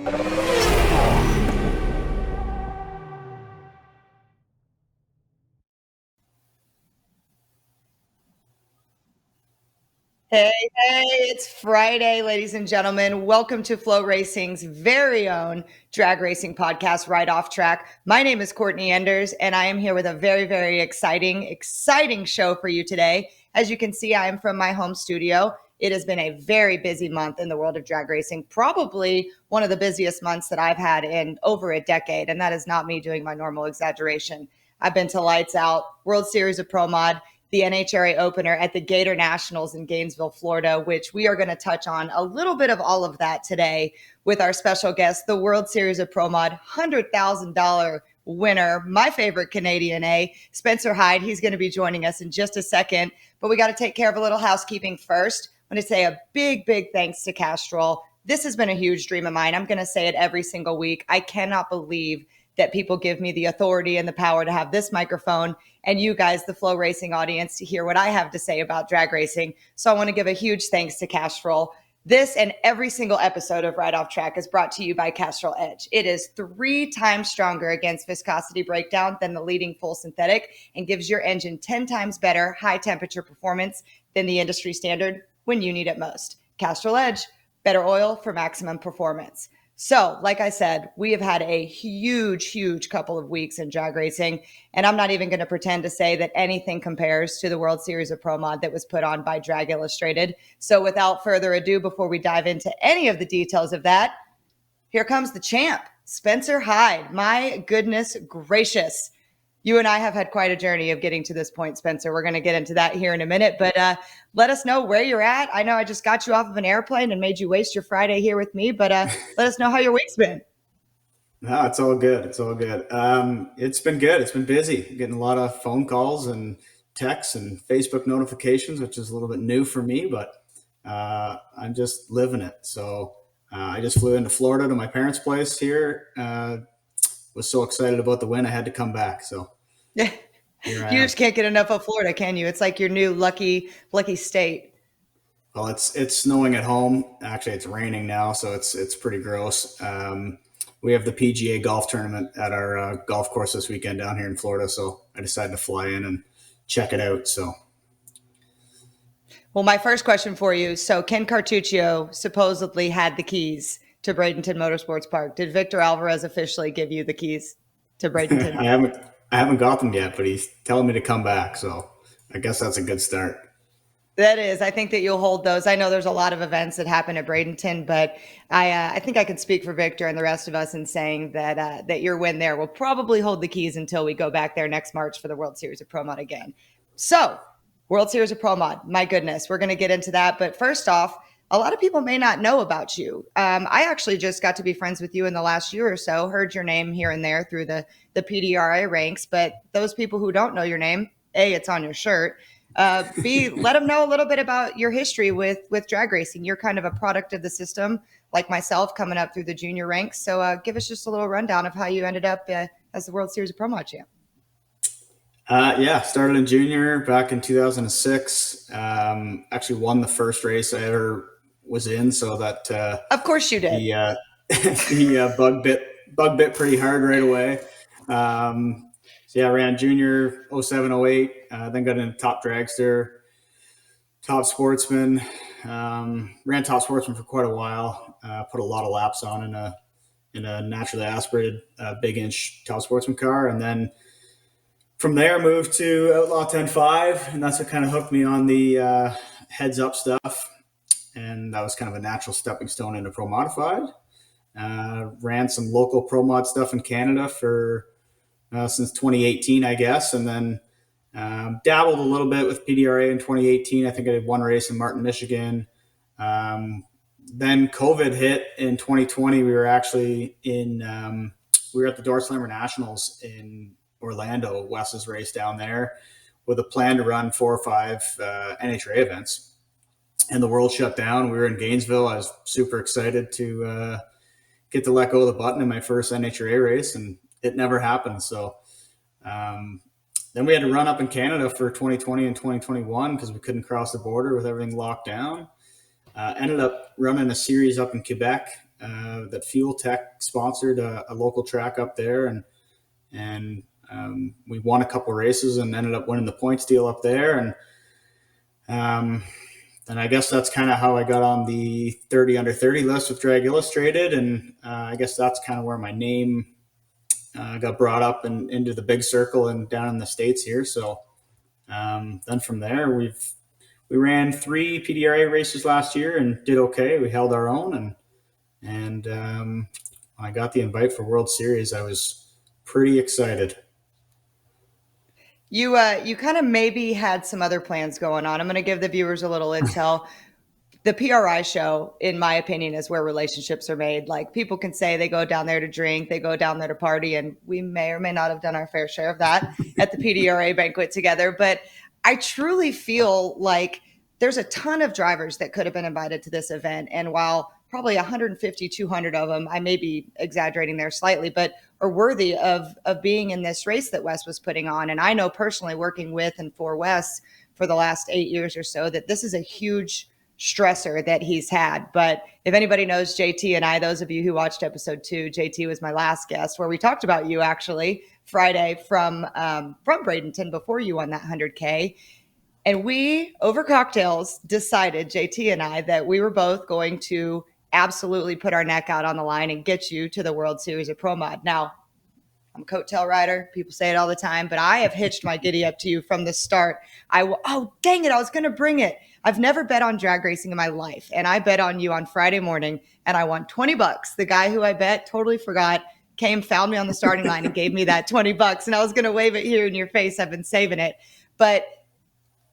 Hey, it's Friday, ladies and gentlemen. Welcome to FloRacing's very own drag racing podcast, Right Off Track. My name is Courtney Enders, and I am here with a very exciting show for you today. As you can see, I am from my home studio. It has been a very busy month in the world of drag racing, probably one of the busiest months that I've had in over a decade, and that is not me doing my normal exaggeration. I've been to Lights Out, World Series of Pro Mod, the NHRA opener at the Gator Nationals in Gainesville, Florida, which we are going to touch on a little bit of all of that today with our special guest, the World Series of Pro Mod $100,000 winner, my favorite Canadian A, Spencer Hyde. He's going to be joining us in just a second, but we got to take care of a little housekeeping first. I'm going to say a big thanks to Castrol. This has been a huge dream of mine. I'm going to say it every single week. I cannot believe that people give me the authority and the power to have this microphone and you guys, the FloRacing audience, to hear what I have to say about drag racing. So I want to give a huge thanks to Castrol. This and every single episode of Right Off Track is brought to you by Castrol Edge. It is 3 times stronger against viscosity breakdown than the leading full synthetic and gives your engine 10 times better high temperature performance than the industry standard when you need it most. Castrol Edge, better oil for maximum performance. So, like I said, we have had a huge couple of weeks in drag racing, and I'm not even going to pretend to say that anything compares to the World Series of Pro Mod that was put on by Drag Illustrated. So, without further ado, before we dive into any of the details of that, here comes the champ, Spencer Hyde. My goodness gracious. You and I have had quite a journey of getting to this point, Spencer. We're going to get into that here in a minute, but let us know where you're at. I know I just got you off of an airplane and made you waste your Friday here with me, but let us know how your week's been. No, it's all good. It's all good. It's been good. It's been busy. Getting a lot of phone calls and texts and Facebook notifications, which is a little bit new for me, but I'm just living it. So I just flew into Florida to my parents' place here. Was so excited about the win, I had to come back. So Yeah, here I you am. just can't get enough of Florida, can you? It's like your new lucky state. Well, it's snowing at home. Actually, it's raining now, so it's pretty gross. We have the PGA golf tournament at our golf course this weekend down here in Florida, so I decided to fly in and check it out. So, Well, my first question for you. So Ken Cartuccio supposedly had the keys to Bradenton Motorsports Park. Did Victor Alvarez officially give you the keys to Bradenton? I haven't got them yet, but he's telling me to come back. So I guess that's a good start. That is. I think that you'll hold those. I know there's a lot of events that happen at Bradenton, but I think I can speak for Victor and the rest of us in saying that that your win there will probably hold the keys until we go back there next March for the World Series of Pro Mod again. So, World Series of Pro Mod, my goodness, we're going to get into that. But first off, a lot of people may not know about you. I actually just got to be friends with you in the last year or so, heard your name here and there through the PDRA ranks. But those people who don't know your name, A, it's on your shirt. B, let them know a little bit about your history with drag racing. You're kind of a product of the system, like myself, coming up through the junior ranks. So give us just a little rundown of how you ended up as the World Series of Pro Mod champ. Yeah, started in junior back in 2006. Actually won the first race I ever was in, so that Of course you did. the bug bit pretty hard right away. So yeah, I ran junior 07, 08, then got into top dragster, top sportsman. Ran top sportsman for quite a while. Put a lot of laps on in a naturally aspirated big inch top sportsman car, and then from there moved to Outlaw 10.5, and that's what kind of hooked me on the heads up stuff, and that was kind of a natural stepping stone into pro modified. Ran some local pro mod stuff in Canada for since 2018, I guess, and then dabbled a little bit with PDRA in 2018. I think I did one race in Martin, Michigan. Then COVID hit in 2020. We were actually we were at the Door Slammer Nationals in Orlando, Wes's race down there, with a plan to run 4 or 5 NHRA events. And the world shut down. We were in Gainesville. I was super excited to get to let go of the button in my first NHRA race, and it never happened. So then we had to run up in Canada for 2020 and 2021 because we couldn't cross the border with everything locked down. Ended up running a series up in Quebec that Fuel Tech sponsored a local track up there, and we won a couple races and ended up winning the points deal up there. And I guess that's kind of how I got on the 30 under 30 list with Drag Illustrated. And I guess that's kind of where my name got brought up and into the big circle and down in the States here. So then from there, we ran 3 PDRA races last year and did okay. We held our own, and when I got the invite for World Series, I was pretty excited. You kind of maybe had some other plans going on. I'm going to give the viewers a little intel. The PRI show, in my opinion, is where relationships are made. Like, people can say they go down there to drink, they go down there to party, and we may or may not have done our fair share of that at the PDRA banquet together. But I truly feel like there's a ton of drivers that could have been invited to this event. And while probably 150, 200 of them, I may be exaggerating there slightly, but are worthy of being in this race that Wes was putting on. And I know personally, working with and for Wes for the last 8 years or so, that this is a huge stressor that he's had. But if anybody knows JT and I, those of you who watched episode 2, JT was my last guest, where we talked about you actually Friday from Bradenton before you won that 100K. And we, over cocktails, decided, JT and I, that we were both going to absolutely put our neck out on the line and get you to the World Series of Pro Mod. Now, I'm a coattail rider. People say it all the time, but I have hitched my giddy up to you from the start. Oh, dang it, I was going to bring it. I've never bet on drag racing in my life, and I bet on you on Friday morning, and I won $20. The guy who I bet totally forgot, came, found me on the starting line, and gave me that $20, and I was going to wave it here in your face. I've been saving it. But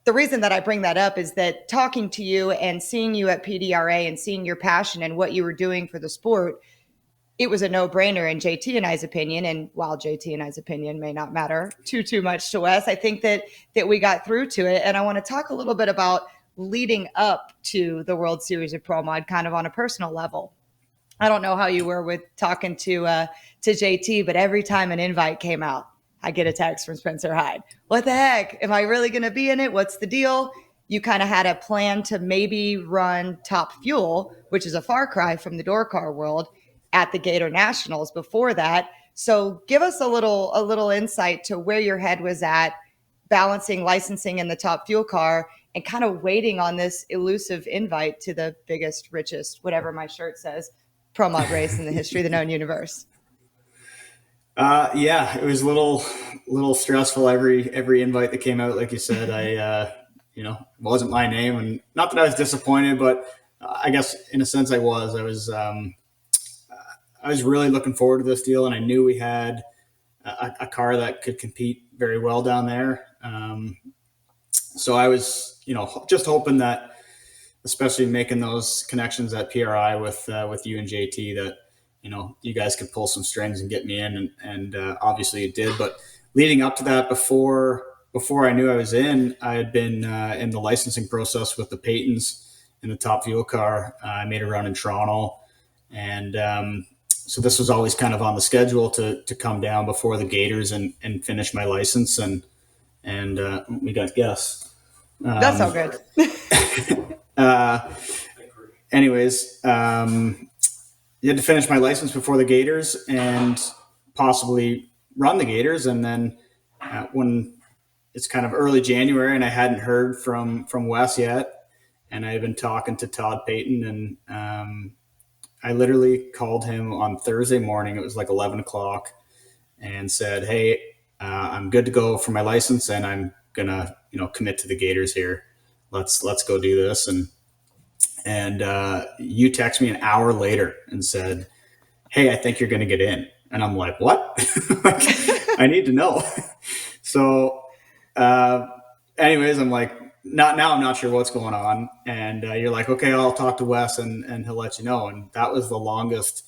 the reason that I bring that up is that talking to you and seeing you at PDRA and seeing your passion and what you were doing for the sport, it was a no-brainer in JT and I's opinion. And while JT and I's opinion may not matter too much to Wes, I think that we got through to it. And I want to talk a little bit about leading up to the World Series of Pro Mod, kind of on a personal level. I don't know how you were with talking to JT, but every time an invite came out, I get a text from Spencer Hyde. What the heck? Am I really going to be in it? What's the deal? You kind of had a plan to maybe run Top Fuel, which is a far cry from the door car world, at the Gator Nationals before that. So give us a little insight to where your head was at, balancing licensing in the Top Fuel car and kind of waiting on this elusive invite to the biggest, richest, whatever my shirt says, Pro Mod race in the history of the known universe. Yeah, it was a little stressful. Every invite that came out, like you said, it wasn't my name, and not that I was disappointed, but I guess in a sense I was. I was really looking forward to this deal, and I knew we had a car that could compete very well down there. So I was, just hoping that, especially making those connections at PRI with you and JT, that you guys could pull some strings and get me in, and obviously it did. But leading up to that, before I knew I was in, I had been in the licensing process with the Paytons in the Top Fuel car. I made a run in Toronto, and so this was always kind of on the schedule to come down before the Gators and finish my license, and we got guests. That's all good. Anyways, you had to finish my license before the Gators and possibly run the Gators. And then when it's kind of early January and I hadn't heard from Wes yet, and I had been talking to Todd Payton, and I literally called him on Thursday morning. It was like 11 o'clock, and said, "Hey, I'm good to go for my license, and I'm gonna, commit to the Gators here. Let's go do this." And you text me an hour later and said, "Hey, I think you're going to get in." And I'm like, "What?" I need to know. So anyways, I'm like, I'm not sure what's going on. And you're like, "Okay, I'll talk to Wes and he'll let you know." And that was the longest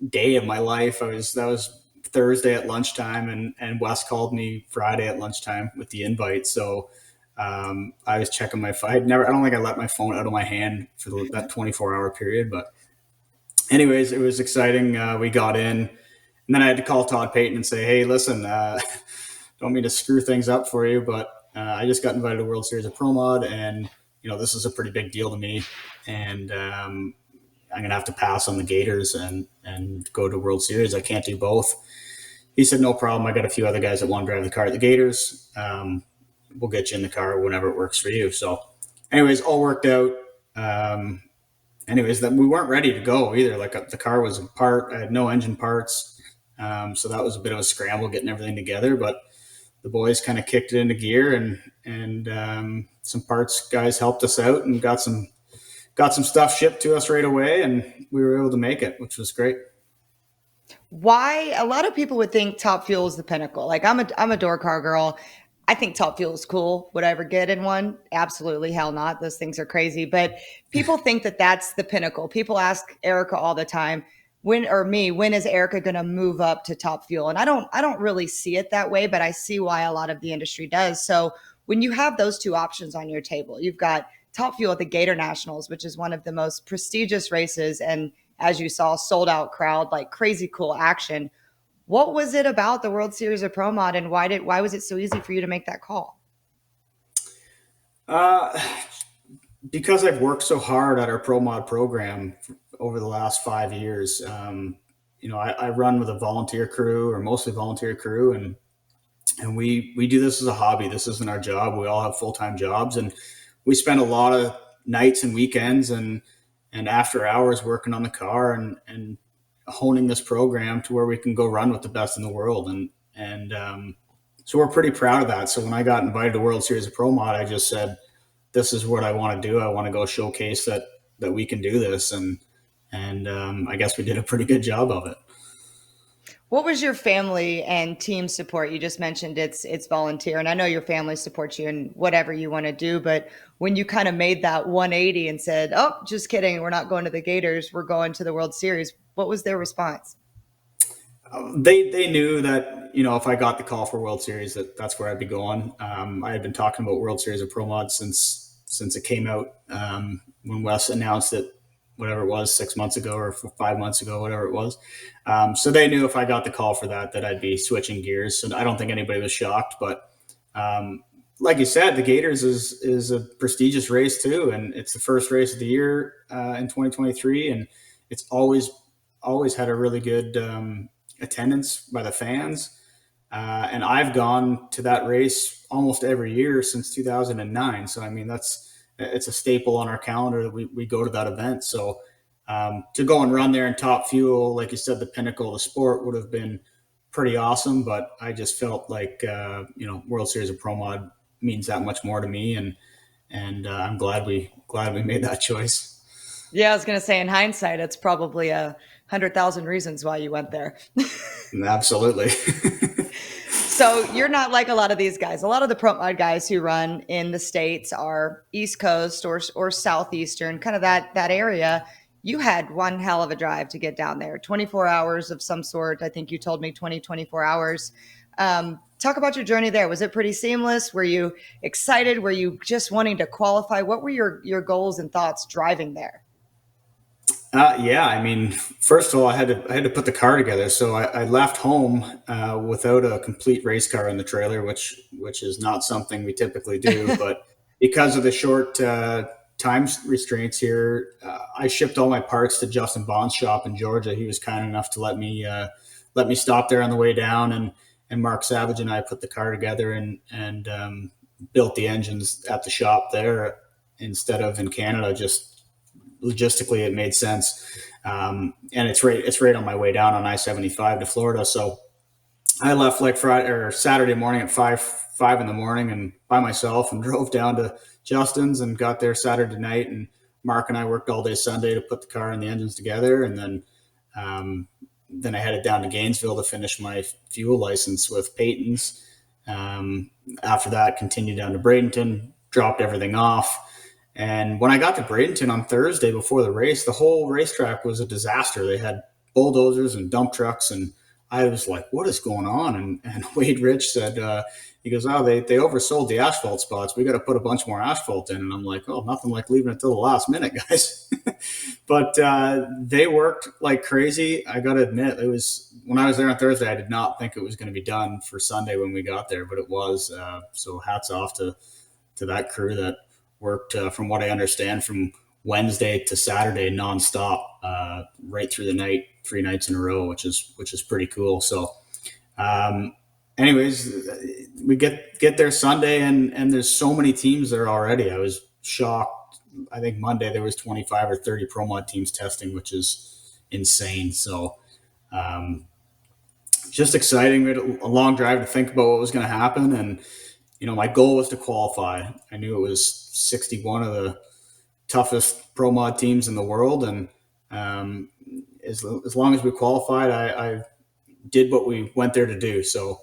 day of my life. That was Thursday at lunchtime, and Wes called me Friday at lunchtime with the invite. So I was checking my phone. I don't think I let my phone out of my hand for that 24-hour period. But anyways, it was exciting. We got in, and then I had to call Todd Payton and say, "Hey, listen, don't mean to screw things up for you, but I just got invited to World Series of Pro Mod, and this is a pretty big deal to me, and I'm going to have to pass on the Gators and go to World Series. I can't do both. He said, no problem. I got a few other guys that want to drive the car at the Gators. We'll get you in the car whenever it works for you. So anyways, all worked out. That we weren't ready to go either. Like the car was apart. I had no engine parts. So that was a bit of a scramble getting everything together, but the boys kind of kicked it into gear, and some parts guys helped us out and got some stuff shipped to us right away, and we were able to make it, which was great. Why a lot of people would think Top Fuel is the pinnacle. Like I'm a door car girl. I think Top Fuel is cool. Would I ever get in one? Absolutely hell not. Those things are crazy. But people think that that's the pinnacle. People ask Erica all the time, when is Erica going to move up to Top Fuel? And I don't really see it that way, but I see why a lot of the industry does. So when you have those two options on your table, you've got Top Fuel at the Gator Nationals, which is one of the most prestigious races, and as you saw, sold out crowd, like crazy cool action. What was it about the World Series of Pro Mod, and why was it so easy for you to make that call? Because I've worked so hard at our Pro Mod program over the last 5 years. I run with a volunteer crew, or mostly volunteer crew, and we do this as a hobby. This isn't our job. We all have full-time jobs, and we spend a lot of nights and weekends and after hours working on the car and honing this program to where we can go run with the best in the world. So we're pretty proud of that. So when I got invited to World Series of Pro Mod, I just said, this is what I want to do. I want to go showcase that we can do this. And I guess we did a pretty good job of it. What was your family and team support? You just mentioned it's volunteer, and I know your family supports you in whatever you want to do, but when you kind of made that 180 and said, oh, just kidding, we're not going to the Gators, we're going to the World Series, what was their response? They knew that, if I got the call for World Series, that's where I'd be going. I had been talking about World Series of Pro Mod since it came out, when Wes announced it, whatever it was, 6 months ago or 5 months ago, whatever it was. So they knew if I got the call for that I'd be switching gears. So I don't think anybody was shocked, but like you said, the Gators is a prestigious race too. And it's the first race of the year in 2023. And it's always had a really good attendance by the fans. And I've gone to that race almost every year since 2009. So, I mean, it's a staple on our calendar that we go to that event. So to go and run there in Top Fuel, like you said, the pinnacle of the sport, would have been pretty awesome. But I just felt like, World Series of Pro Mod means that much more to me. And I'm glad we made that choice. Yeah, I was going to say, in hindsight, it's probably 100,000 reasons why you went there. Absolutely. So you're not like a lot of these guys. A lot of the Pro Mod guys who run in the States are East Coast or Southeastern, kind of that area. You had one hell of a drive to get down there, 24 hours of some sort. I think you told me 24 hours. Talk about your journey there. Was it pretty seamless? Were you excited? Were you just wanting to qualify? What were your goals and thoughts driving there? Yeah, I mean, first of all, I had to put the car together. So I left home without a complete race car in the trailer, which is not something we typically do. But because of the short time restraints here, I shipped all my parts to Justin Bond's shop in Georgia. He was kind enough to let me stop there on the way down, and Mark Savage and I put the car together and built the engines at the shop there instead of in Canada. Just logistically, it made sense. And it's right on my way down on I-75 to Florida. So I left like Friday or Saturday morning at 5 in the morning and by myself, and drove down to Justin's and got there Saturday night. And Mark and I worked all day Sunday to put the car and the engines together. And then I headed down to Gainesville to finish my fuel license with Peyton's. After that, continued down to Bradenton, dropped everything off. And when I got to Bradenton on Thursday before the race, the whole racetrack was a disaster. They had bulldozers and dump trucks, and I was like, what is going on? And Wade Rich said, he goes, oh, they oversold the asphalt spots. We got to put a bunch more asphalt in. And I'm like, oh, nothing like leaving it till the last minute, guys. But they worked like crazy. I got to admit, it was, when I was there on Thursday, I did not think it was going to be done for Sunday when we got there, but it was. So hats off to that crew that worked, from what I understand, from Wednesday to Saturday nonstop, right through the night, 3 nights in a row, which is pretty cool. So, um, anyways, we get there Sunday, and there's so many teams there already. I was shocked. I think Monday there was 25 or 30 pro mod teams testing, which is insane. So, um, just exciting. We had a long drive to think about what was going to happen, and my goal was to qualify. I knew it was 61 of the toughest pro mod teams in the world, and um, as long as we qualified, I did what we went there to do. So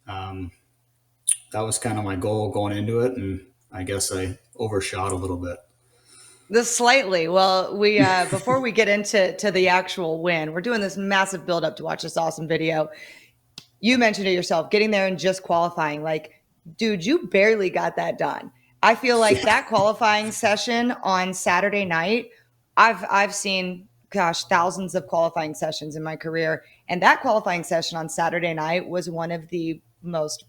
um, that was kind of my goal going into it, and I guess I overshot a little bit. Slightly. Well, we before we get into the actual win, we're doing this massive build up to watch this awesome video. You mentioned it yourself, getting there and just qualifying. Like, dude, you barely got that done. I feel like that qualifying session on Saturday night, I've seen, gosh, thousands of qualifying sessions in my career. And that qualifying session on Saturday night was one of the most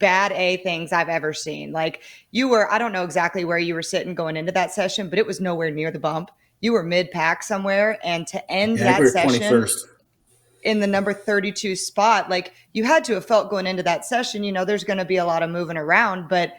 bad A things I've ever seen. Like, I don't know exactly where you were sitting going into that session, but it was nowhere near the bump. You were mid pack somewhere. And to end Yeah, I think we that were session 21st. in the number 32 spot, like, you had to have felt going into that session, there's going to be a lot of moving around. But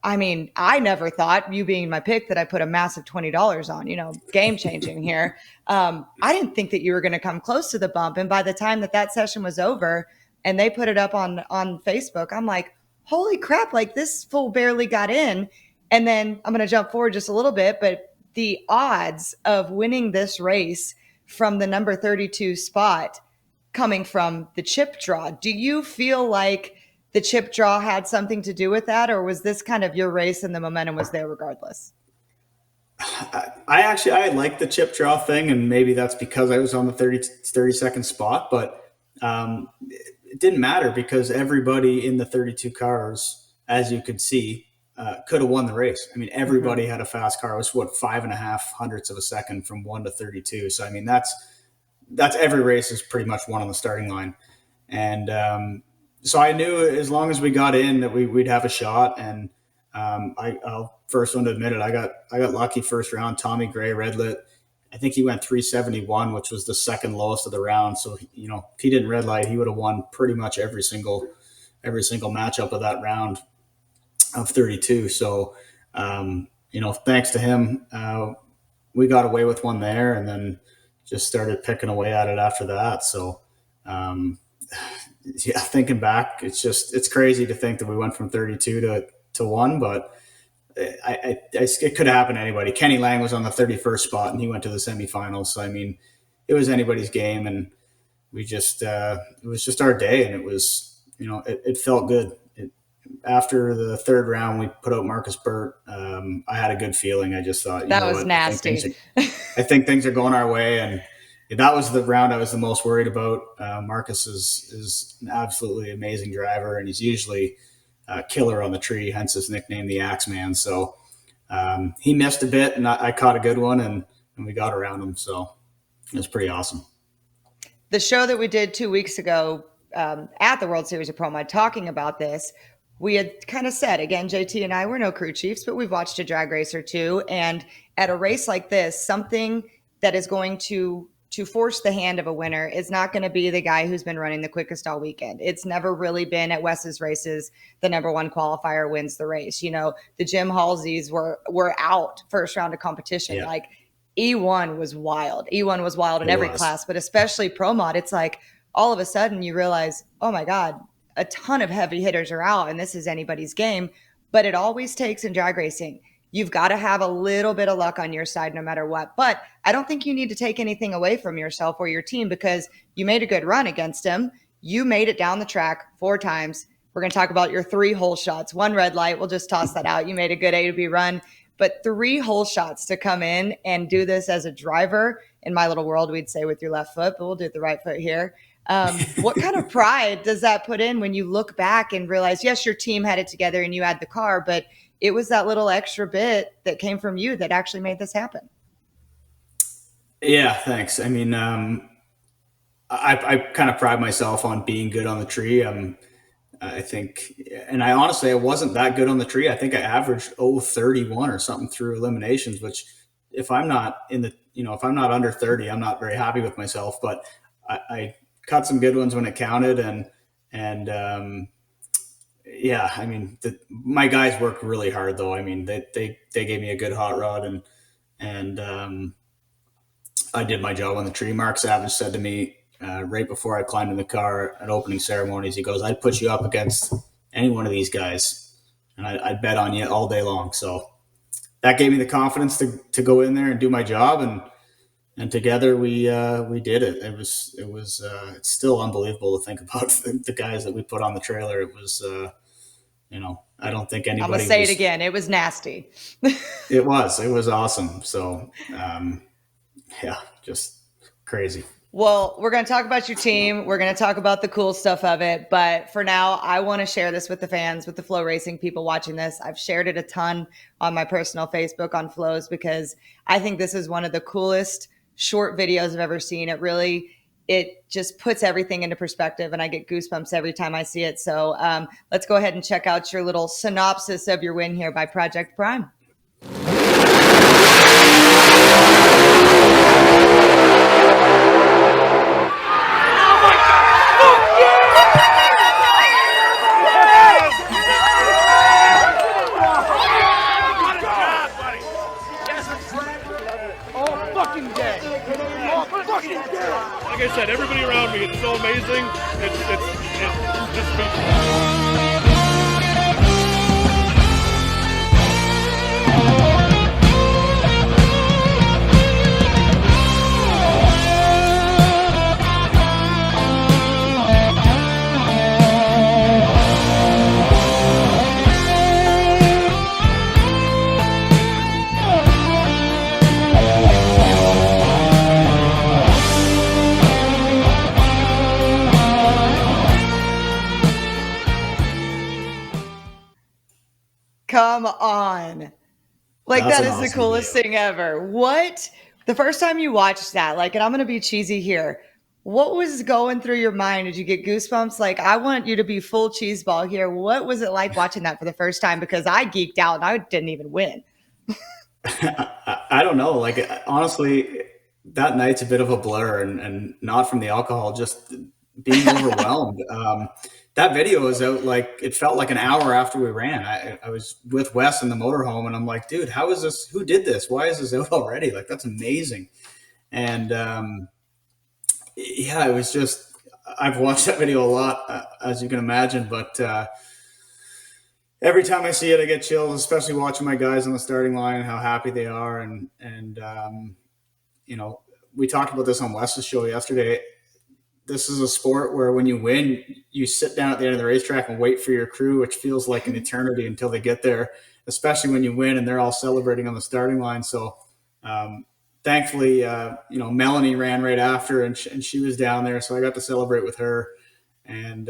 I mean, I never thought, you being my pick, that I put a massive $20 on, game changing here. I didn't think that you were going to come close to the bump. And by the time that session was over and they put it up on Facebook, I'm like, holy crap, like, this fool barely got in. And then I'm going to jump forward just a little bit, but the odds of winning this race from the number 32 spot coming from the chip draw, do you feel like the chip draw had something to do with that, or was this kind of your race and the momentum was there regardless? I like the chip draw thing, and maybe that's because I was on the 32nd spot, but it didn't matter because everybody in the 32 cars, as you could see, could have won the race. I mean, everybody had a fast car. It was 5.5 hundredths of a second from 1 to 32. So I mean, that's every race is pretty much one on the starting line, and so I knew as long as we got in that we'd have a shot. And I'll first one to admit it. I got lucky first round. Tommy Gray red lit. I think he went 371, which was the second lowest of the round. So if he didn't red light, he would have won pretty much every single matchup of that round of 32. So thanks to him, we got away with one there, and then just started picking away at it after that. So yeah, thinking back, it's crazy to think that we went from 32 to 1, but it could have happened to anybody. Kenny Lang was on the 31st spot and he went to the semifinals. So, I mean, it was anybody's game, and we just, it was just our day, and it was, it felt good. After the third round, we put out Marcus Burt. I had a good feeling. I just thought, That was nasty. I think things are going our way. And that was the round I was the most worried about. Marcus is an absolutely amazing driver, and he's usually a killer on the tree, hence his nickname, the Axeman. So he missed a bit, and I caught a good one, and we got around him. So it was pretty awesome. The show that we did 2 weeks ago at the World Series of Pro Mod, talking about this, we had kind of said, again, JT and I, we're no crew chiefs, but we've watched a drag race or two. And at a race like this, something that is going to force the hand of a winner is not going to be the guy who's been running the quickest all weekend. It's never really been at Wes's races, the number one qualifier wins the race. The Jim Halseys were out first round of competition. Yeah. Like, E1 was wild. E1 was wild in every class, but especially Pro Mod. It's like all of a sudden you realize, oh my God, a ton of heavy hitters are out, and this is anybody's game. But it always takes in drag racing, you've got to have a little bit of luck on your side no matter what. But I don't think you need to take anything away from yourself or your team, because you made a good run against him. You made it down the track 4 times. We're going to talk about your 3 hole shots, 1 red light. We'll just toss that out. You made a good A to B run, but 3 hole shots to come in and do this as a driver. In my little world, we'd say with your left foot, but we'll do it the right foot here. What kind of pride does that put in when you look back and realize, yes, your team had it together and you had the car, but it was that little extra bit that came from you that actually made this happen? Yeah, thanks. I mean, I kind of pride myself on being good on the tree. I think, and I wasn't that good on the tree. I think I averaged 0.31 or something through eliminations, which if I'm not in the, if I'm not under 30, I'm not very happy with myself, but I cut some good ones when it counted. And yeah, I mean, my guys worked really hard though. I mean, they gave me a good hot rod, and I did my job on the tree. Mark Savage said to me right before I climbed in the car at opening ceremonies, he goes, "I'd put you up against any one of these guys, and I'd bet on you all day long." So that gave me the confidence to go in there and do my job, and together we did it. It's still unbelievable to think about the guys that we put on the trailer. It was I don't think anybody. I'm gonna say it again. It was nasty. It was awesome. So yeah, just crazy. Well, we're going to talk about your team. We're going to talk about the cool stuff of it. But for now, I want to share this with the fans, with the FloRacing people watching this. I've shared it a ton on my personal Facebook on Flows because I think this is one of the coolest short videos I've ever seen. It just puts everything into perspective, and I get goosebumps every time I see it. So let's go ahead and check out your little synopsis of your win here by Project Prime. Like I said, everybody around me, it's so amazing. It's just amazing. Come on. Like, That's that an is the awesome coolest video. thing ever. What? The first time you watched that, like, and I'm going to be cheesy here. What was going through your mind? Did you get goosebumps? Like, I want you to be full cheese ball here. What was it like watching that for the first time? Because I geeked out and I didn't even win. I don't know. Like, honestly, that night's a bit of a blur, and not from the alcohol, just being overwhelmed. That video was out, like, it felt like an hour after we ran. I was with Wes in the motorhome, and I'm like, dude, how is this? Who did this? Why is this out already? Like, that's amazing. And yeah, it was just, I've watched that video a lot, as you can imagine, but every time I see it, I get chills, especially watching my guys on the starting line and how happy they are. And we talked about this on Wes's show yesterday. This is a sport where when you win, you sit down at the end of the racetrack and wait for your crew, which feels like an eternity until they get there, especially when you win and they're all celebrating on the starting line. So thankfully, Melanie ran right after, and she was down there, so I got to celebrate with her. And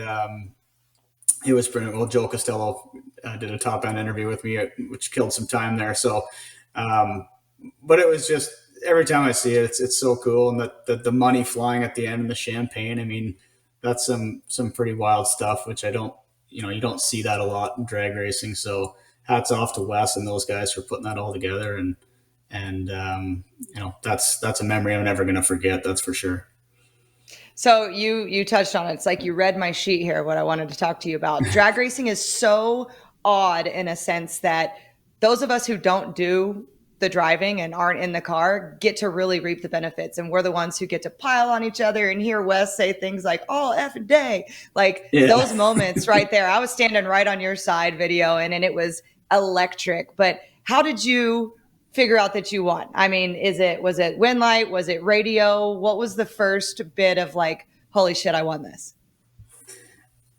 it was brilliant. Well, Joe Costello did a top end interview with me, which killed some time there. So, but it was just, every time I see it, it's so cool. And the money flying at the end and the champagne, I mean, that's some pretty wild stuff, which you don't see that a lot in drag racing. So hats off to Wes and those guys for putting that all together. And that's a memory I'm never going to forget. That's for sure. So you touched on it. It's like you read my sheet here, what I wanted to talk to you about. Drag racing is so odd in a sense that those of us who don't do the driving and aren't in the car get to really reap the benefits. And we're the ones who get to pile on each other and hear Wes say things like, "Oh, F a day." Like those moments right there. I was standing right on your side video and it was electric. But how did you figure out that you won? I mean, was it wind light? Was it radio? What was the first bit of like, holy shit, I won this?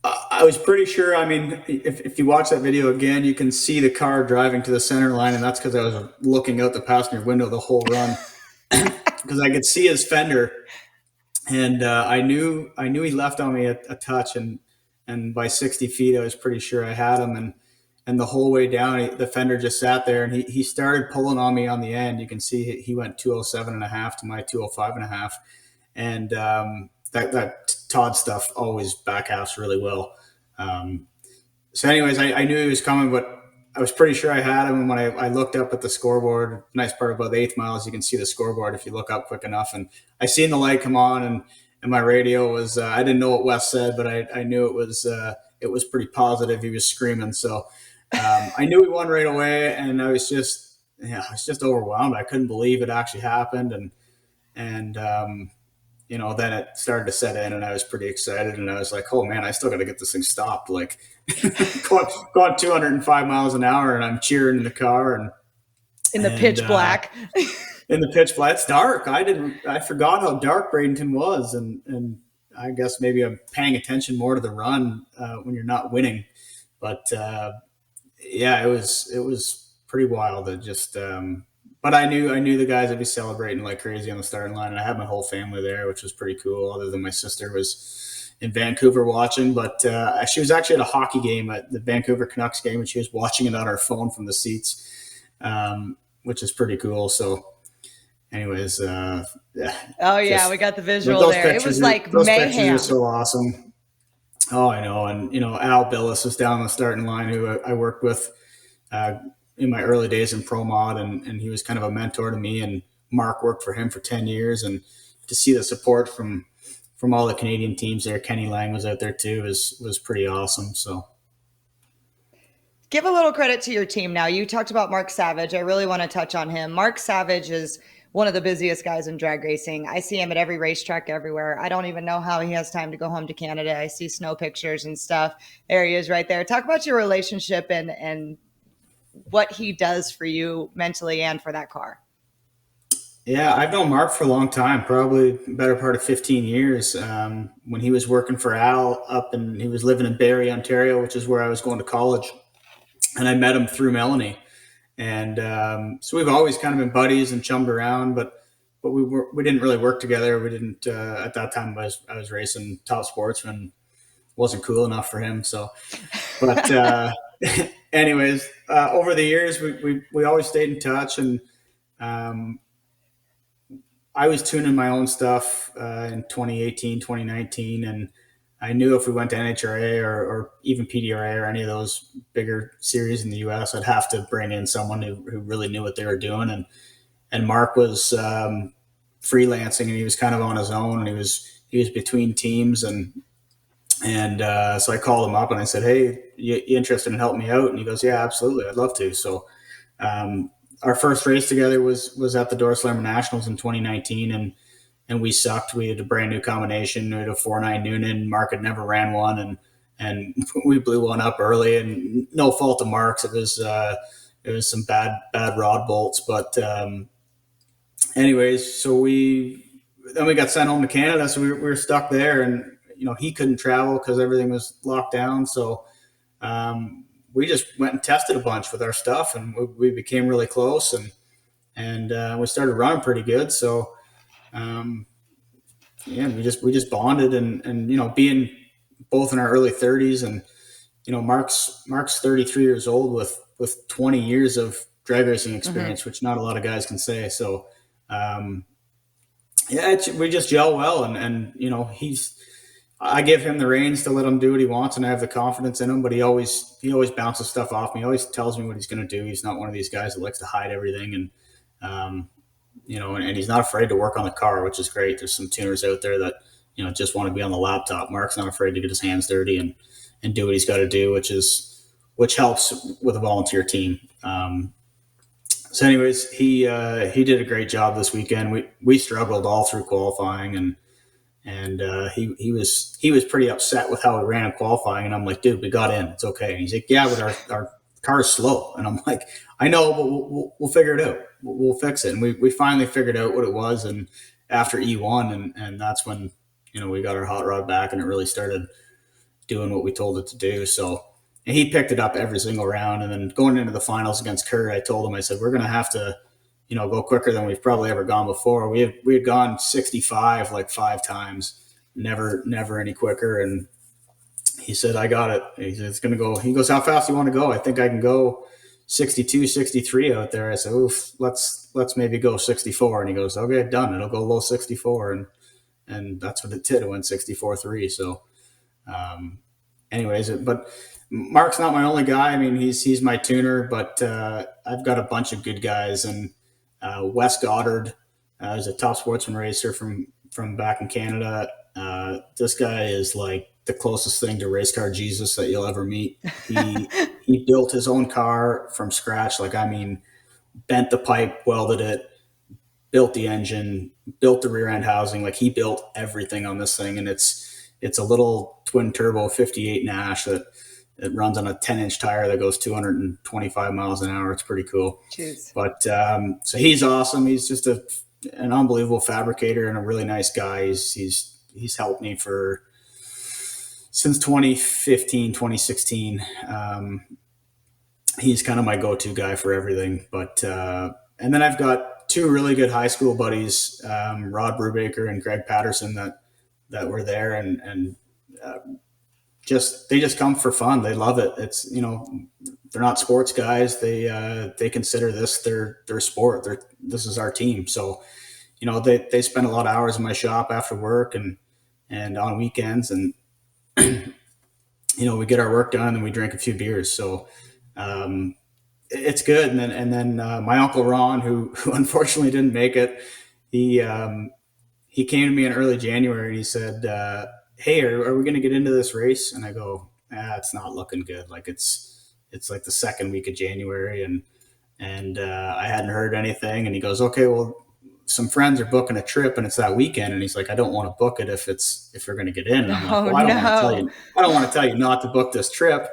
I was pretty sure. I mean, if you watch that video again, you can see the car driving to the center line, and that's because I was looking out the passenger window the whole run because I could see his fender, and I knew he left on me a touch, and by 60 feet, I was pretty sure I had him, and the whole way down, the fender just sat there, and he started pulling on me on the end. You can see he went 207.5 to my 205.5, and that Todd stuff always back halves really well. So anyways, I knew he was coming, but I was pretty sure I had him. And when I looked up at the scoreboard, nice part about the 8th mile is you can see the scoreboard if you look up quick enough. And I seen the light come on, and my radio was, I didn't know what Wes said, but I knew it was pretty positive. He was screaming. So I knew he won right away, and I was just overwhelmed. I couldn't believe it actually happened. And then it started to set in, and I was pretty excited, and I was like, oh man, I still got to get this thing stopped. Like going 205 miles an hour, and I'm cheering in the car and in the pitch black. In the pitch black. It's dark. I forgot how dark Bradenton was. And I guess maybe I'm paying attention more to the run when you're not winning. But it was pretty wild. It just, but I knew the guys would be celebrating like crazy on the starting line, and I had my whole family there, which was pretty cool. Other than my sister was in Vancouver watching, but she was actually at a hockey game, at the Vancouver Canucks game, and she was watching it on her phone from the seats, which is pretty cool. So, anyways, yeah. Oh yeah, we got the visual there. It was like those mayhem. Pictures are so awesome. Oh, I know, and Al Billis was down on the starting line, who I worked with in my early days in Pro Mod, and he was kind of a mentor to me, and Mark worked for him for 10 years, and to see the support from all the Canadian teams there, Kenny Lang was out there too, was pretty awesome. So give a little credit to your team now. You talked about Mark Savage. I really want to touch on him. Mark Savage is one of the busiest guys in drag racing. I see him at every racetrack everywhere. I don't even know how he has time to go home to Canada. I see snow pictures and stuff. There he is right there. Talk about your relationship and what he does for you mentally and for that car. Yeah, I've known Mark for a long time, probably better part of 15 years. When he was working for Al he was living in Barrie, Ontario, which is where I was going to college. And I met him through Melanie. And so we've always kind of been buddies and chummed around, but we didn't really work together. We didn't, at that time I was racing Top Sportsman, wasn't cool enough for him. So, but anyways, over the years, we always stayed in touch, and I was tuning my own stuff in 2018, 2019, and I knew if we went to NHRA or even PDRA or any of those bigger series in the US, I'd have to bring in someone who really knew what they were doing. And Mark was freelancing, and he was kind of on his own, and he was between teams, and so I called him up and I said, hey, you interested in helping me out? And he goes, yeah, absolutely. I'd love to. So our first race together was at the Door Slammer Nationals in 2019. And we sucked. We had a brand new combination. We had a 4.9 Noonan. Mark had never ran one. And we blew one up early, and no fault of Mark's. It was some bad rod bolts. But anyways, so then we got sent home to Canada. So we were stuck there, and he couldn't travel because everything was locked down. So we just went and tested a bunch with our stuff, and we became really close, and we started running pretty good. So we just bonded, and being both in our early 30s, and Mark's 33 years old with 20 years of drag racing experience, which not a lot of guys can say. So we just gel well, and I give him the reins to let him do what he wants, and I have the confidence in him, but he always bounces stuff off me. He always tells me what he's going to do. He's not one of these guys that likes to hide everything. And, and he's not afraid to work on the car, which is great. There's some tuners out there that, just want to be on the laptop. Mark's not afraid to get his hands dirty and do what he's got to do, which helps with a volunteer team. So anyways, he did a great job this weekend. We struggled all through qualifying, and he was pretty upset with how we ran in qualifying. And I'm like, dude, we got in. It's okay. And he's like, yeah, but our car is slow. And I'm like, I know, but we'll figure it out. We'll fix it. And we finally figured out what it was. And after E1, and that's when, we got our hot rod back, and it really started doing what we told it to do. So, and he picked it up every single round. And then going into the finals against Kurt, I told him, I said, we're going to have to, go quicker than we've probably ever gone before. We had gone 65 like 5 times, never any quicker. And he said, I got it. He said, it's going to go. He goes, how fast do you want to go? I think I can go 62, 63 out there. I said, oof, let's maybe go 64. And he goes, okay, done. It'll go low 64. And that's what it did. It went 64.3. So anyways, but Mark's not my only guy. I mean, he's my tuner, but I've got a bunch of good guys. And Wes Goddard is a top sportsman racer from back in Canada. This guy is like the closest thing to race car Jesus that you'll ever meet. He built his own car from scratch. Like, I mean, bent the pipe, welded it, built the engine, built the rear end housing. Like, he built everything on this thing, and it's a little twin turbo 58 Nash that it runs on a 10-inch tire that goes 225 miles an hour. It's pretty cool. Jeez. But so he's awesome. He's just an unbelievable fabricator and a really nice guy. He's helped me since 2015, 2016. He's kind of my go-to guy for everything. But and then I've got two really good high school buddies, Rod Brubaker and Greg Patterson, that were there, and they just come for fun. They love it. It's, they're not sports guys. They consider this their sport. This is our team. So, they spend a lot of hours in my shop after work and on weekends, and we get our work done and we drink a few beers. So it's good. And then my uncle Ron, who unfortunately didn't make it, he came to me in early January and he said, hey, are we going to get into this race? And I go, it's not looking good. Like, it's like the second week of January, and I hadn't heard anything. And he goes, okay, well, some friends are booking a trip and it's that weekend. And he's like, I don't want to book it if we're going to get in. And I'm like, well, I don't want to tell you not to book this trip.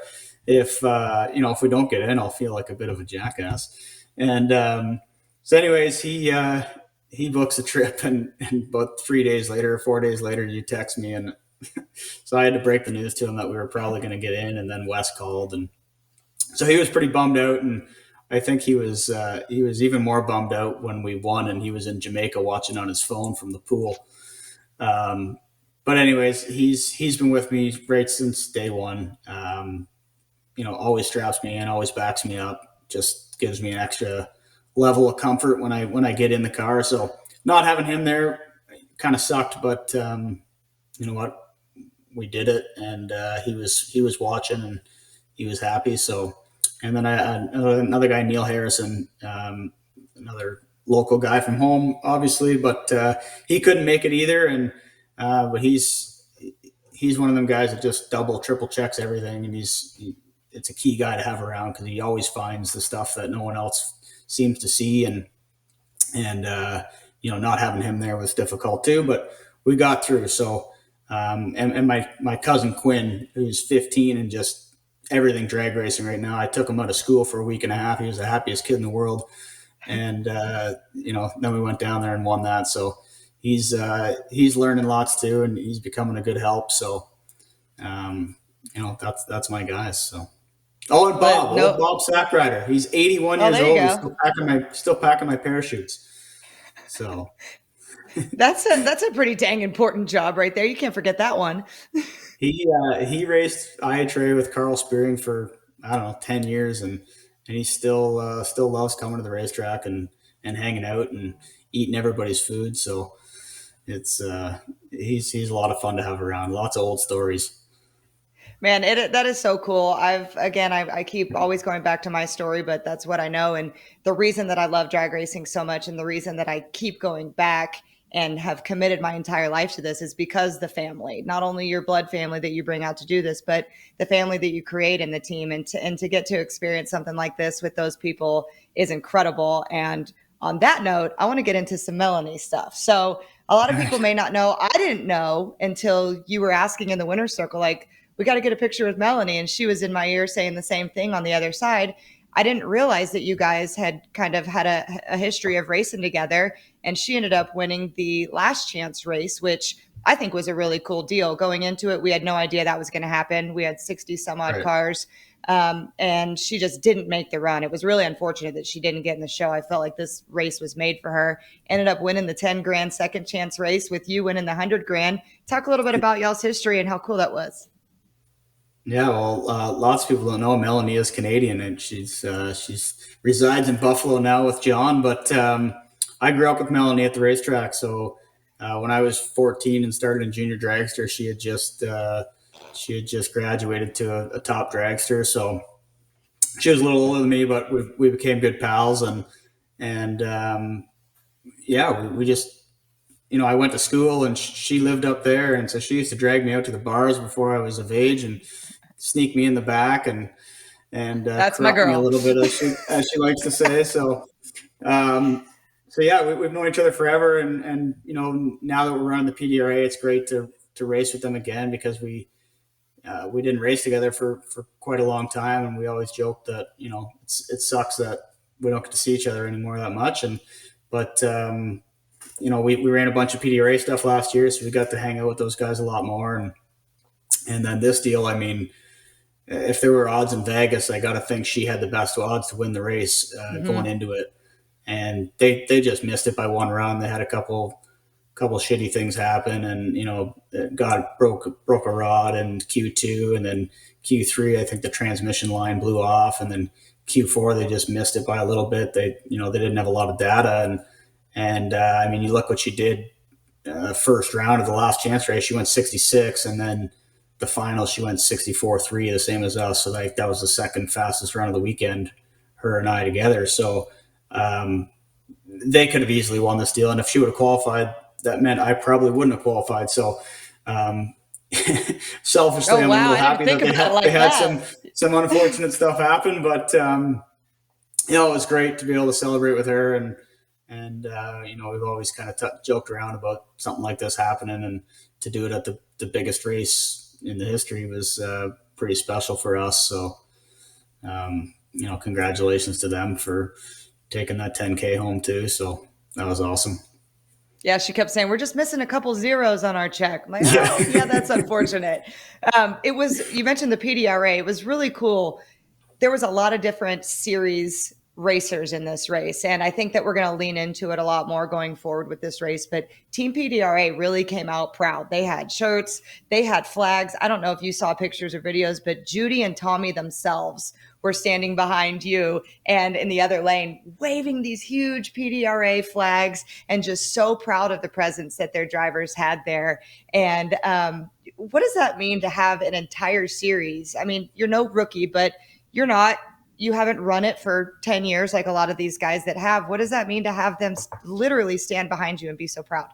If we don't get in, I'll feel like a bit of a jackass. And so anyways, he books a trip, and about 4 days later, you text me, and so I had to break the news to him that we were probably going to get in. And then Wes called, and so he was pretty bummed out. And I think he was even more bummed out when we won, and he was in Jamaica watching on his phone from the pool. But anyways, he's been with me right since day one. Always straps me in, always backs me up, just gives me an extra level of comfort when I get in the car. So not having him there kind of sucked, but you know what? We did it, and he was watching, and he was happy. So, and then another guy, Neil Harrison, another local guy from home, obviously, but he couldn't make it either. And but he's one of them guys that just double, triple checks everything, and it's a key guy to have around because he always finds the stuff that no one else seems to see, and not having him there was difficult too, but we got through. So. And my cousin Quinn, who's 15 and just everything drag racing right now, I took him out of school for a week and a half. He was the happiest kid in the world. And, then we went down there and won that. So he's learning lots too, and he's becoming a good help. So, that's my guys. So, and Bob Sackrider, he's 81 years old. He's still packing my parachutes. So. That's a pretty dang important job right there. You can't forget that one. He raced IHRA with Carl Spearing for 10 years, and he still loves coming to the racetrack and hanging out and eating everybody's food. So it's he's a lot of fun to have around. Lots of old stories. Man, that is so cool. I keep always going back to my story, but that's what I know. And the reason that I love drag racing so much, and the reason that I keep going back and have committed my entire life to this, is because the family, not only your blood family that you bring out to do this, but the family that you create in the team, and to get to experience something like this with those people is incredible. And on that note, I want to get into some Melanie stuff. So a lot of people may not know, I didn't know until you were asking in the winner's circle, like, we got to get a picture with Melanie. And she was in my ear saying the same thing on the other side. I didn't realize that you guys had kind of had a history of racing together, and she ended up winning the last chance race, which I think was a really cool deal. Going into it, we had no idea that was going to happen. We had 60 some odd cars, and she just didn't make the run. It was really unfortunate that she didn't get in the show. I felt like this race was made for her. Ended up winning the 10 grand second chance race, with you winning the 100 grand. Talk a little bit about y'all's history and how cool that was. Yeah, well, lots of people don't know Melanie is Canadian, and she's resides in Buffalo now with John. But I grew up with Melanie at the racetrack. So when I was 14 and started in junior dragster, she had just she had just graduated to a top dragster. So she was a little older than me, but we became good pals. And we just, I went to school and she lived up there. And so she used to drag me out to the bars before I was of age and sneak me in the back and that's my girl. Me a little bit, as she likes to say. So, we've known each other forever. And now that we're running the PDRA, it's great to race with them again, because we didn't race together for quite a long time. And we always joked that, it sucks that we don't get to see each other anymore that much. But we ran a bunch of PDRA stuff last year, so we got to hang out with those guys a lot more. And then this deal, I mean, if there were odds in Vegas, I got to think she had the best odds to win the race going into it. And they just missed it by one run. They had a couple shitty things happen, and broke a rod in Q2, and then Q3 I think the transmission line blew off, and then Q4 they just missed it by a little bit. They didn't have a lot of data, and I mean, you look what she did first round of the last chance race. She went 66, and then the final she went 64.3, the same as us. So that was the second fastest run of the weekend, her and I together. So they could have easily won this deal, and if she would have qualified, that meant I probably wouldn't have qualified. So selfishly, I'm a little happy that they had some unfortunate stuff happen, but it was great to be able to celebrate with her. And we've always kind of joked around about something like this happening, and to do it at the biggest race in the history was pretty special for us. So, congratulations to them for taking that 10K home too. So that was awesome. Yeah, she kept saying, we're just missing a couple zeros on our check. I'm like, yeah, that's unfortunate. You mentioned the PDRA. It was really cool. There was a lot of different series racers in this race, and I think that we're going to lean into it a lot more going forward with this race. But Team PDRA really came out proud. They had shirts, they had flags. I don't know if you saw pictures or videos, but Judy and Tommy themselves were standing behind you and in the other lane, waving these huge PDRA flags, and just so proud of the presence that their drivers had there. And what does that mean to have an entire series? I mean, you're no rookie, but you haven't run it for 10 years like a lot of these guys that have. What does that mean to have them literally stand behind you and be so proud?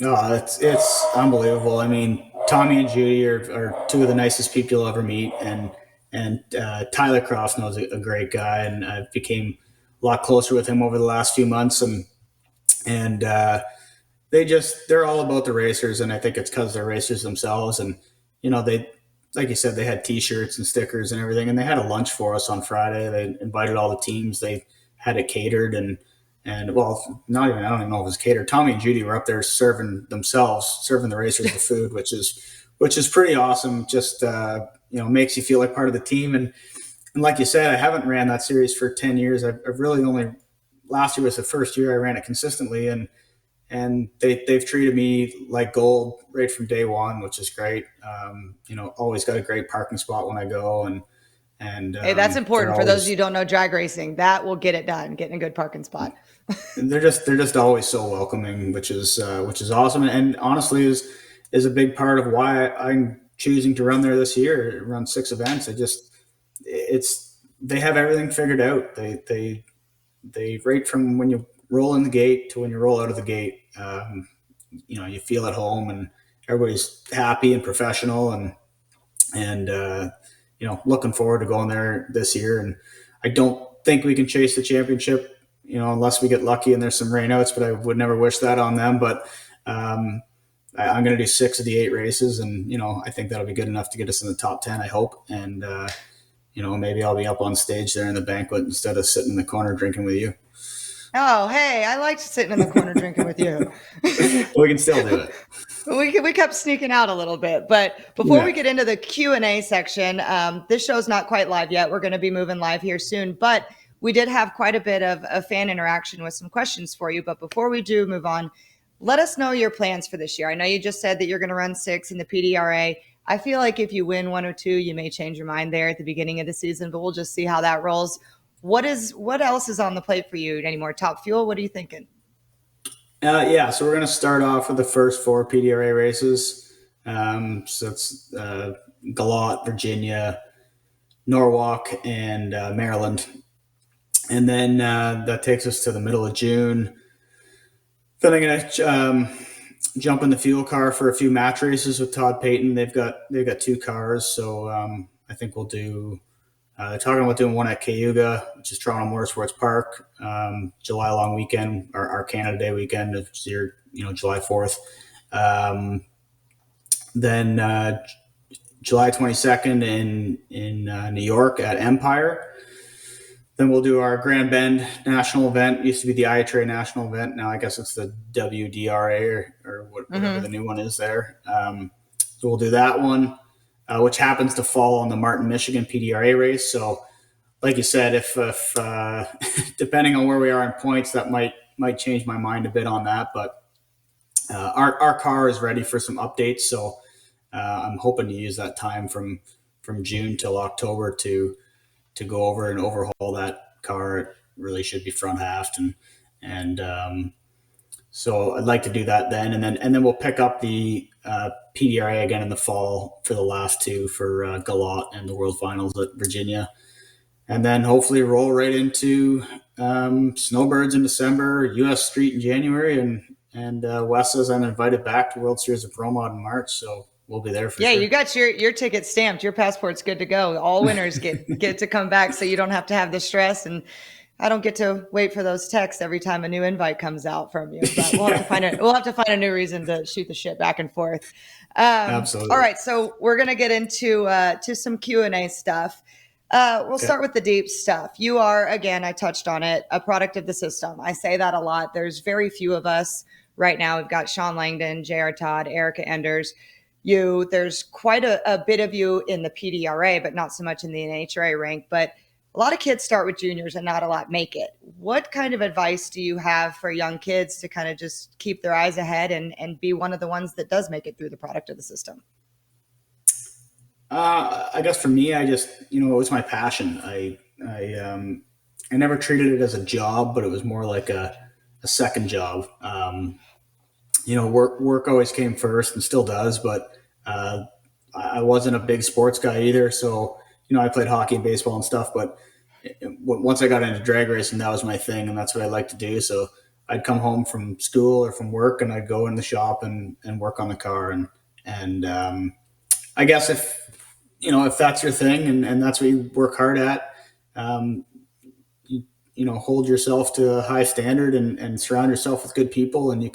Oh, it's unbelievable. I mean, Tommy and Judy are two of the nicest people you'll ever meet. And Tyler Crossnow's a great guy, and I became a lot closer with him over the last few months. And they're all about the racers, and I think it's because they're racers themselves. And they, like you said, they had T-shirts and stickers and everything, and they had a lunch for us on Friday. They invited all the teams. They had it catered, and well, I don't even know if it was catered. Tommy and Judy were up there serving the racers the food, which is pretty awesome. Just makes you feel like part of the team. And like you said, I haven't ran that series for 10 years. I've really last year was the first year I ran it consistently, and they've treated me like gold right from day one, which is great. Always got a great parking spot when I go, and hey, that's important for those of you who don't know drag racing. That will get it done, getting a good parking spot. And they're just always so welcoming, which is awesome, and honestly is a big part of why I'm choosing to run there this year. Run 6 events. They have everything figured out. They right from when you roll in the gate to when you roll out of the gate, you feel at home, and everybody's happy and professional, and looking forward to going there this year. And I don't think we can chase the championship, unless we get lucky and there's some rainouts, but I would never wish that on them. But I'm going to do 6 of the 8 races, and I think that'll be good enough to get us in the top 10, I hope. And maybe I'll be up on stage there in the banquet instead of sitting in the corner drinking with you. Oh, hey, I liked sitting in the corner drinking with you. We can still do it. We kept sneaking out a little bit, but before we get into the Q&A section, this show's not quite live yet. We're going to be moving live here soon, but we did have quite a bit of fan interaction with some questions for you. But before we do move on, let us know your plans for this year. I know you just said that you're going to run 6 in the PDRA. I feel like if you win 1 or 2, you may change your mind there at the beginning of the season, but we'll just see how that rolls. What else is on the plate for you? Any more Top Fuel? What are you thinking? So we're going to start off with the first 4 PDRA races. So it's Galot, Virginia, Norwalk, and Maryland. And then that takes us to the middle of June. Then I'm going to jump in the fuel car for a few match races with Todd Payton. They've got 2 cars, so I think we'll do. They're talking about doing one at Cayuga, which is Toronto Motorsports Park, July long weekend, our Canada Day weekend, it's your July 4th. Then July 22nd in New York at Empire. Then we'll do our Grand Bend national event. It used to be the IATRA national event. Now I guess it's the WDRA or whatever the new one is there. So we'll do that one, which happens to fall on the Martin, Michigan PDRA race. So like you said, if depending on where we are in points, that might change my mind a bit on that. But our car is ready for some updates. So I'm hoping to use that time from June till October to go over and overhaul that car. It really should be front halved, and so I'd like to do that then, and then we'll pick up the PDRA again in the fall for the last 2 for Galot and the World Finals at Virginia, and then hopefully roll right into Snowbirds in December, US Street in January, and Wes says I'm invited back to World Series of Pro Mod in March, so we'll be there for sure. Yeah, you got your ticket stamped. Your passport's good to go. All winners get to come back, so you don't have to have the stress. And I don't get to wait for those texts every time a new invite comes out from you. But we'll have to find a new reason to shoot the shit back and forth. Absolutely. All right, so we're gonna get into to some Q&A stuff. We'll start with the deep stuff. You are, again, I touched on it, a product of the system. I say that a lot. There's very few of us right now. We've got Sean Langdon, J.R. Todd, Erica Enders. There's quite a bit of you in the PDRA, but not so much in the NHRA rank. But a lot of kids start with juniors and not a lot make it. What kind of advice do you have for young kids to kind of just keep their eyes ahead and be one of the ones that does make it through the product of the system? I guess for me, I just, it was my passion. I never treated it as a job, but it was more like a second job. Work always came first and still does, but I wasn't a big sports guy either. So, I played hockey and baseball and stuff, but once I got into drag racing, that was my thing. And that's what I like to do. So I'd come home from school or from work and I'd go in the shop and work on the car. And I guess if that's your thing and that's what you work hard at, hold yourself to a high standard and surround yourself with good people, and you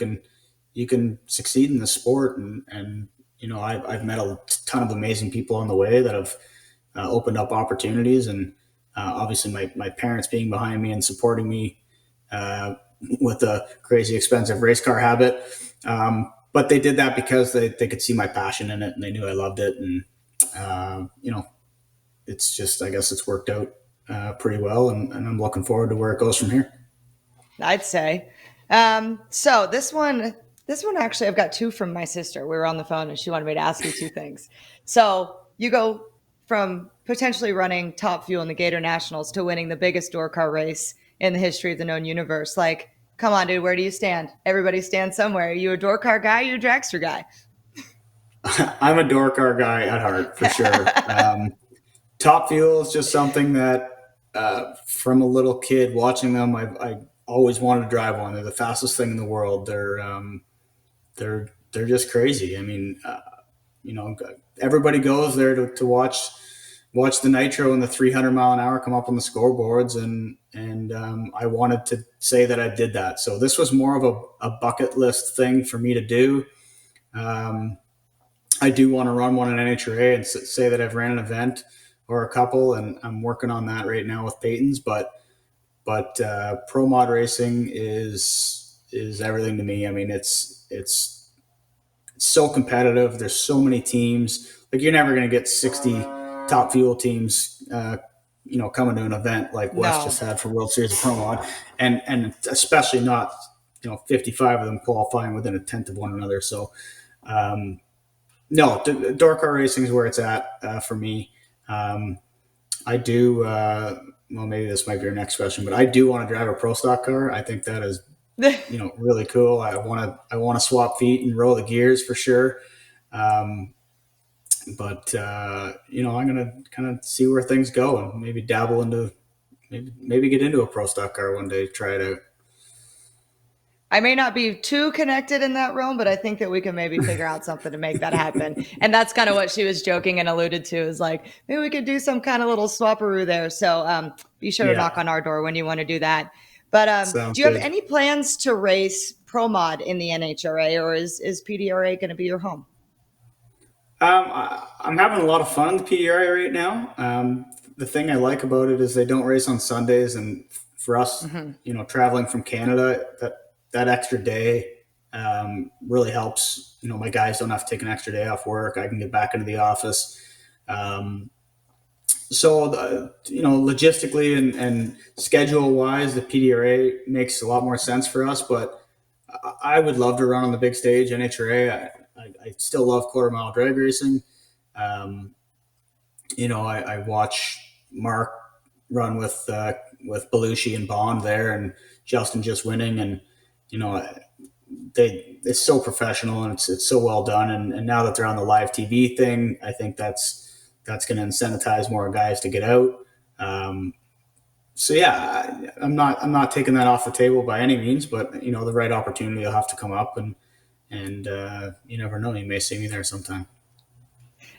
can succeed in the sport. And I've met a ton of amazing people on the way that have opened up opportunities, and obviously my parents being behind me and supporting me with a crazy expensive race car habit. But they did that because they could see my passion in it and they knew I loved it. And, it's just, I guess it's worked out pretty well, and I'm looking forward to where it goes from here. I'd say. So this one actually, I've got 2 from my sister. We were on the phone and she wanted me to ask you 2 things. So you go from potentially running top fuel in the Gator Nationals to winning the biggest door car race in the history of the known universe. Like, come on, dude, where do you stand? Everybody stands somewhere. Are you a door car guy? Are you a dragster guy? I'm a door car guy at heart, for sure. Top fuel is just something that from a little kid watching them, I always wanted to drive one. They're the fastest thing in the world. They're just crazy. I mean, everybody goes there to watch the nitro and the 300 mile an hour come up on the scoreboards. And I wanted to say that I did that. So this was more of a bucket list thing for me to do. I do want to run one in NHRA and say that I've ran an event or a couple, and I'm working on that right now with Peyton's, but pro mod racing is everything to me. I mean, it's so competitive. There's so many teams. Like, you're never going to get 60 top fuel teams, coming to an event like Wes just had for World Series of Pro Mod, and especially not, 55 of them qualifying within a tenth of one another. So, no, door car racing is where it's at for me. I do. Well, maybe this might be your next question, but I do want to drive a pro stock car. I think that is, really cool. I want to swap feet and roll the gears for sure. But I'm going to kind of see where things go and maybe dabble into, maybe get into a pro stock car one day, try it out. I may not be too connected in that realm, but I think that we can maybe figure out something to make that happen. And that's kind of what she was joking and alluded to, is like, maybe we could do some kind of little swapperoo there. So be sure to knock on our door when you want to do that. But do you have any plans to race Pro Mod in the NHRA, or is PDRA going to be your home? I'm having a lot of fun with PDRA right now. The thing I like about it is they don't race on Sundays, and for us, traveling from Canada, that extra day really helps. My guys don't have to take an extra day off work. I can get back into the office. Logistically and schedule wise, the PDRA makes a lot more sense for us, but I would love to run on the big stage, NHRA. I still love quarter mile drag racing. I watch Mark run with Belushi and Bond there, and Justin just winning, and it's so professional and it's so well done. And now that they're on the live TV thing, I think that's going to incentivize more guys to get out. I'm not taking that off the table by any means, but the right opportunity will have to come up, and you never know, you may see me there sometime.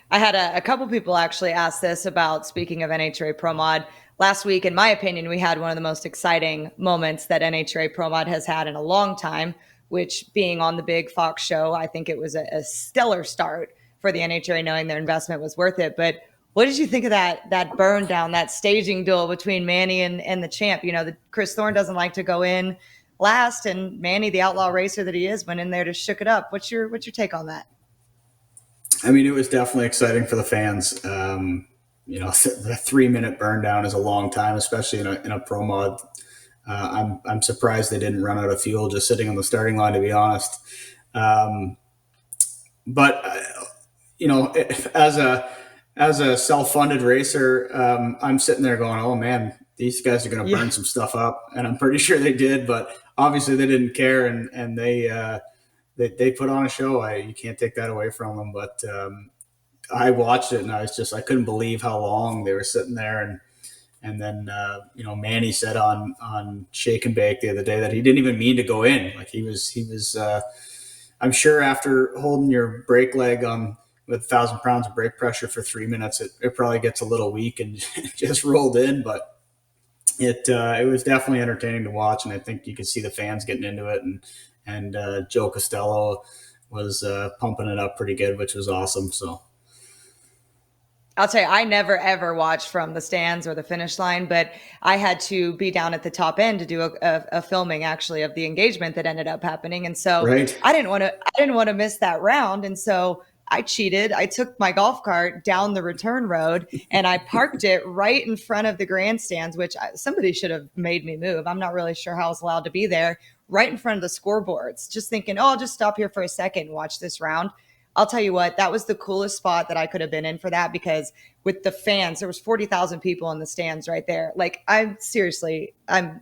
I had a couple people actually ask this about, speaking of NHRA Pro Mod. Last week, in my opinion, we had one of the most exciting moments that NHRA Pro Mod has had in a long time, which, being on the big Fox show, I think it was a stellar start for the NHRA, knowing their investment was worth it. But what did you think of that burn down, that staging duel between Manny and the champ? Chris Thorne doesn't like to go in last, and Manny, the outlaw racer that he is, went in there to shook it up. What's your take on that? I mean, it was definitely exciting for the fans. The 3-minute burn down is a long time, especially in a pro mod. I'm surprised they didn't run out of fuel just sitting on the starting line, to be honest. But as a self-funded racer, I'm sitting there going, oh man, these guys are going to burn some stuff up. And I'm pretty sure they did, but obviously they didn't care. And they put on a show. You can't take that away from them. But I watched it and I couldn't believe how long they were sitting there. And then, Manny said on Shake and Bake the other day that he didn't even mean to go in. Like he was I'm sure after holding your brake leg on with 1,000 pounds of brake pressure for 3 minutes, it probably gets a little weak and just rolled in. But it was definitely entertaining to watch. And I think you could see the fans getting into it. And Joe Costello was pumping it up pretty good, which was awesome. So I'll tell you, I never, ever watched from the stands or the finish line, but I had to be down at the top end to do a filming actually of the engagement that ended up happening. And so I didn't want to miss that round. And so I cheated. I took my golf cart down the return road and I parked it right in front of the grandstands, which somebody should have made me move. I'm not really sure how I was allowed to be there, right in front of the scoreboards, just thinking, I'll just stop here for a second and watch this round. I'll tell you what, that was the coolest spot that I could have been in for that, because with the fans, there was 40,000 people in the stands right there. Like, I'm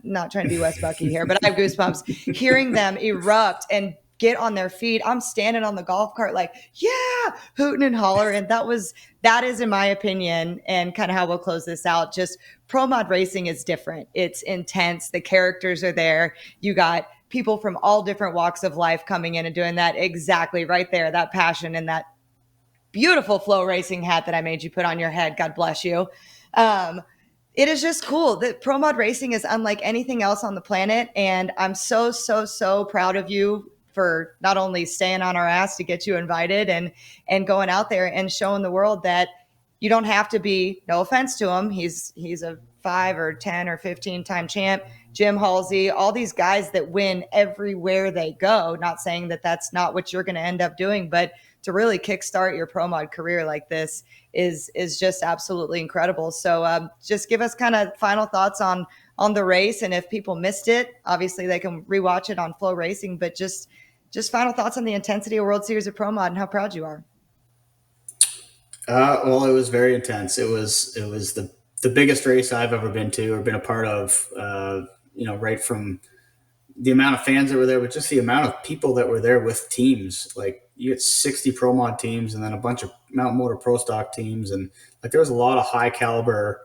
not trying to be Wes Bucky here, but I have goosebumps hearing them erupt and get on their feet. I'm standing on the golf cart like, yeah, hooting and hollering. That is, in my opinion, and kind of how we'll close this out, just pro mod racing is different. It's intense. The characters are there. You got people from all different walks of life coming in and doing that exactly right there, that passion and that beautiful FloRacing hat that I made you put on your head. God bless you. It is just cool that pro mod racing is unlike anything else on the planet. And I'm so, so, so proud of you for not only staying on our ass to get you invited and going out there and showing the world that you don't have to be, no offense to him, he's a 5 or 10 or 15 time champ, Jim Halsey, all these guys that win everywhere they go. Not saying that that's not what you're going to end up doing, but to really kickstart your pro mod career like this is just absolutely incredible. So just give us kind of final thoughts on the race. And if people missed it, obviously they can rewatch it on FloRacing, but just final thoughts on the intensity of World Series of Pro Mod and how proud you are. Well, it was very intense. It was the biggest race I've ever been to or been a part of, right from the amount of fans that were there, but just the amount of people that were there with teams. Like, you get 60 pro mod teams and then a bunch of Mountain Motor Pro Stock teams, and like there was a lot of high caliber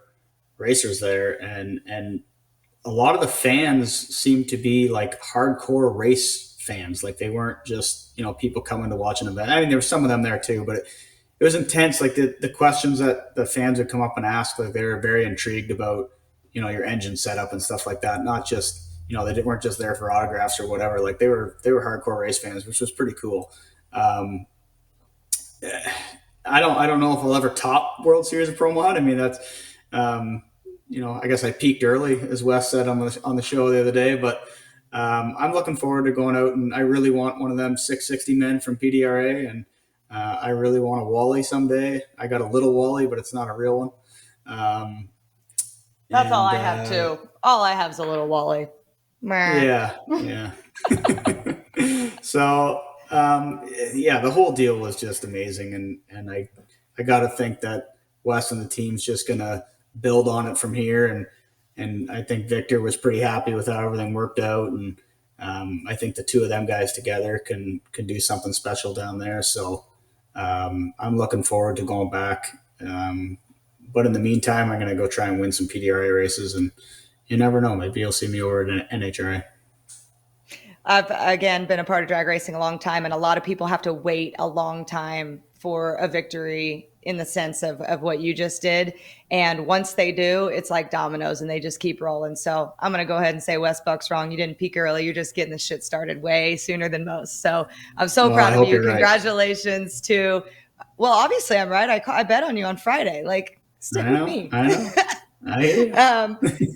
racers there, and a lot of the fans seemed to be like hardcore race fans. Like they weren't just people coming to watch an event. I mean, there were some of them there too, but it was intense. Like the questions that the fans would come up and ask, like they were very intrigued about your engine setup and stuff like that. Not just they weren't just there for autographs or whatever. Like they were hardcore race fans, which was pretty cool. I don't know if I'll ever top World Series of Pro Mod. I mean, that's I guess I peaked early, as Wes said on the show the other day. But I'm looking forward to going out, and I really want one of them 660 men from PDRA, and I really want a Wally someday. I got a little Wally, but it's not a real one. That's all I have too. All I have is a little Wally. Yeah. So the whole deal was just amazing, and I got to think that Wes and the team's just gonna build on it from here, and I think Victor was pretty happy with how everything worked out, and I think the two of them guys together can do something special down there. So I'm looking forward to going back. But in the meantime, I'm going to go try and win some PDRA races, and you never know, maybe you'll see me over at NHRA. I've, again, been a part of drag racing a long time, and a lot of people have to wait a long time for a victory in the sense of what you just did. And once they do, it's like dominoes and they just keep rolling. So I'm going to go ahead and say Wes Buck's wrong. You didn't peak early. You're just getting the shit started way sooner than most. So I'm so proud of you. Congratulations to, well, obviously I'm right. I bet on you on Friday. Like, stick with me. I know.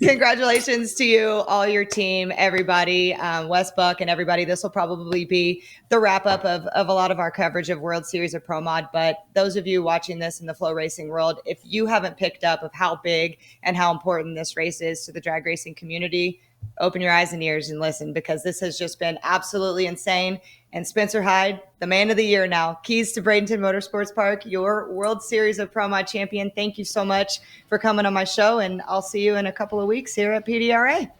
Congratulations to you, all your team, everybody, Wes Buck and everybody. This will probably be the wrap up of a lot of our coverage of World Series of Pro Mod. But those of you watching this in the Flow Racing world, if you haven't picked up of how big and how important this race is to the drag racing community, open your eyes and ears and listen, because this has just been absolutely insane. And Spencer Hyde, the man of the year now, keys to Bradenton Motorsports Park, your World Series of Pro Mod champion. Thank you so much for coming on my show, and I'll see you in a couple of weeks here at PDRA.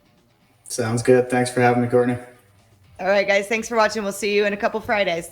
Sounds good. Thanks for having me, Courtney. All right, guys. Thanks for watching. We'll see you in a couple Fridays.